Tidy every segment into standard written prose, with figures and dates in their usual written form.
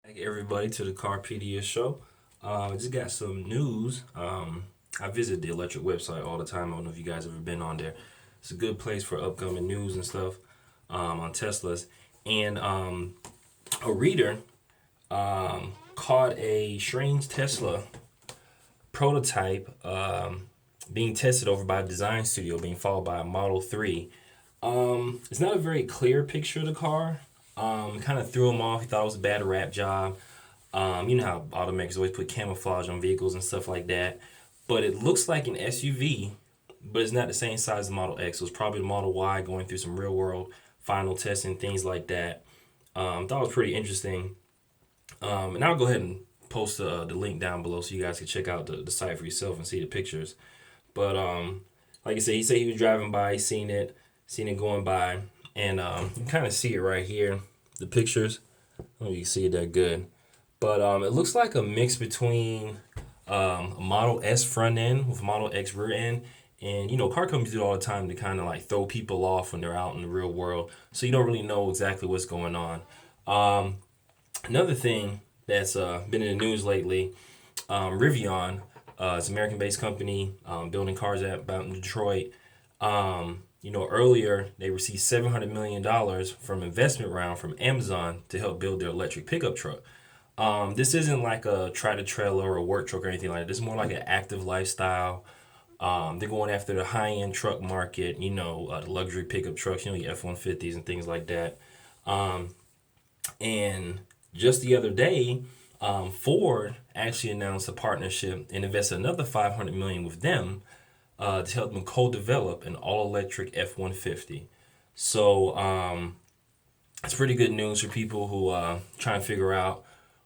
Thank everybody to the Carpedia show. I just got some news. I visit the electric website all the time. I don't know if you guys ever been on there. It's a good place for upcoming news and stuff on Teslas. And a reader caught a strange Tesla prototype being tested over by a design studio, being followed by a Model 3. It's not a very clear picture of the car. Kind of threw him off. He thought it was a bad rap job. You know how automakers always put camouflage on vehicles and stuff like that. But it looks like an SUV, but it's not the same size as the Model X. So it's probably the Model Y going through some real world final testing, things like that. Thought it was pretty interesting. And I'll go ahead and post the link down below so you guys can check out the site for yourself and see the pictures. But like I said, he said he was driving by, seen it going by, and you can kind of see it right here, the pictures. I don't know if you can see it that good. But it looks like a mix between a Model S front end with Model X rear end. And, you know, car companies do it all the time to kind of like throw people off when they're out in the real world. So you don't really know exactly what's going on. Another thing that's been in the news lately, Rivian, it's an American-based company building cars out in Detroit. You know, earlier they received $700 million from investment round from Amazon to help build their electric pickup truck. This isn't like a tractor-trailer or a work truck or anything like that. This is more like an active lifestyle. They're going after the high-end truck market, you know, the luxury pickup trucks, you know, your F-150s and things like that. And just the other day, Ford actually announced a partnership and invested another $500 million with them to help them co-develop an all-electric F-150. So it's pretty good news for people who trying to figure out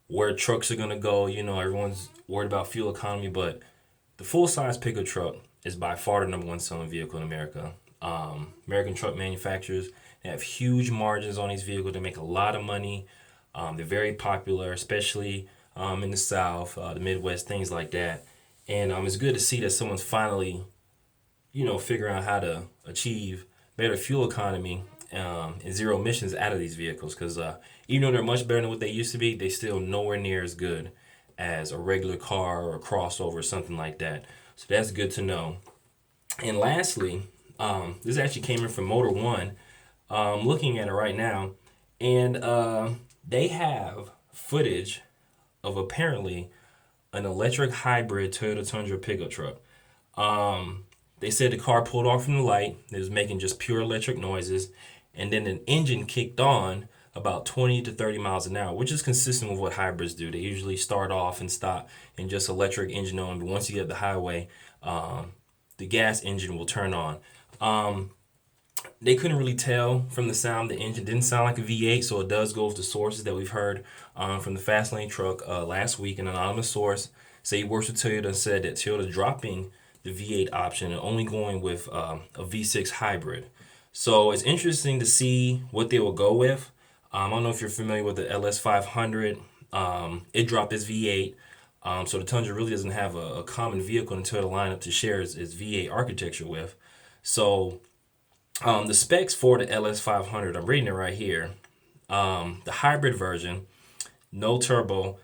where trucks are going to go. You know, everyone's worried about fuel economy, but the full-size pickup truck is by far the number one selling vehicle in America. American truck manufacturers, they have huge margins on these vehicles. They make a lot of money. They're very popular, especially in the South, the Midwest, things like that. And it's good to see that someone's finally, you know, figuring out how to achieve better fuel economy and zero emissions out of these vehicles. Because even though they're much better than what they used to be, they still nowhere near as good as a regular car or a crossover or something like that. So that's good to know. And lastly, this actually came in from Motor One. Looking at it right now, and they have footage of apparently an electric hybrid Toyota Tundra pickup truck. They said the car pulled off from the light. It was making just pure electric noises, and then an engine kicked on about 20 to 30 miles an hour, which is consistent with what hybrids do. They usually start off and stop in just electric engine on, but once you get the highway, the gas engine will turn on. They couldn't really tell from the sound. The engine didn't sound like a V8, so it does go with the sources that we've heard from the Fast Lane truck last week. An anonymous source say he works with Toyota and said that Toyota dropping the V8 option and only going with a V6 hybrid. So it's interesting to see what they will go with. I don't know if you're familiar with the LS500. It dropped its V8. So the Tundra really doesn't have a common vehicle in the Toyota lineup to share its V8 architecture with. So the specs for the LS500, I'm reading it right here. The hybrid version, no turbo,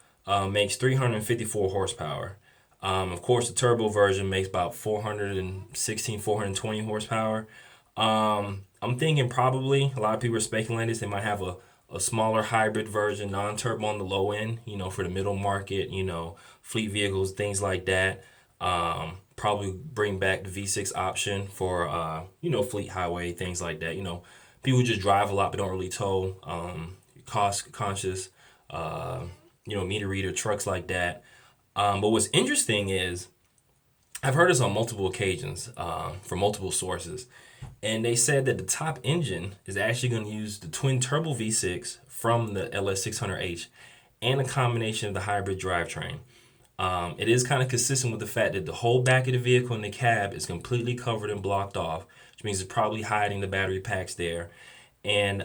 makes 354 horsepower. Of course, the turbo version makes about 416, 420 horsepower. I'm thinking probably a lot of people are speculating this. They might have a smaller hybrid version, non-turbo on the low end, you know, for the middle market, you know, fleet vehicles, things like that. Probably bring back the V6 option for, you know, fleet highway, things like that. You know, people just drive a lot but don't really tow, cost conscious, you know, meter reader trucks like that. But what's interesting is I've heard this on multiple occasions from multiple sources. And they said that the top engine is actually going to use the twin turbo V6 from the LS600H and a combination of the hybrid drivetrain. It is kind of consistent with the fact that the whole back of the vehicle and the cab is completely covered and blocked off, which means it's probably hiding the battery packs there. And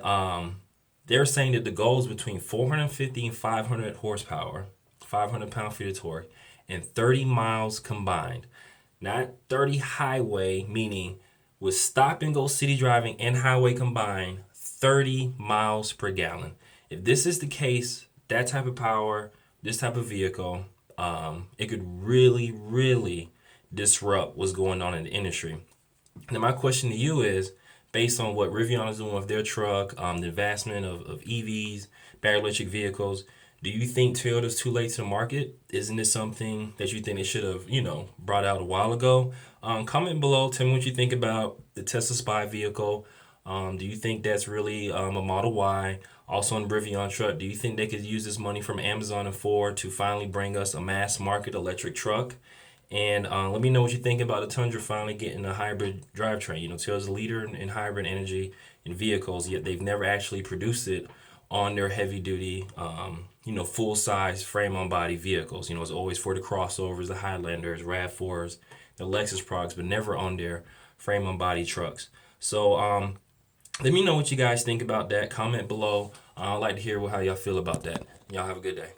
they're saying that the goal is between 450 and 500 horsepower, 500 pound-feet of torque, and 30 miles combined. Not 30 highway, meaning with stop and go city driving and highway combined, 30 miles per gallon. If this is the case, that type of power, this type of vehicle, it could really, really disrupt what's going on in the industry. Now, my question to you is, based on what Rivian is doing with their truck, the advancement of EVs, battery electric vehicles, do you think Toyota's too late to the market? Isn't it something that you think they should have, brought out a while ago? Comment below. Tell me what you think about the Tesla Spy vehicle. Do you think that's really a Model Y? Also on Rivian truck, do you think they could use this money from Amazon and Ford to finally bring us a mass market electric truck? And let me know what you think about the Tundra finally getting a hybrid drivetrain. Toyota's a leader in hybrid energy in vehicles, yet they've never actually produced it on their heavy duty, full size frame on body vehicles. It's always for the crossovers, the Highlanders, RAV4s, the Lexus products, but never on their frame on body trucks. So let me know what you guys think about that. Comment below. I'd like to hear how y'all feel about that. Y'all have a good day.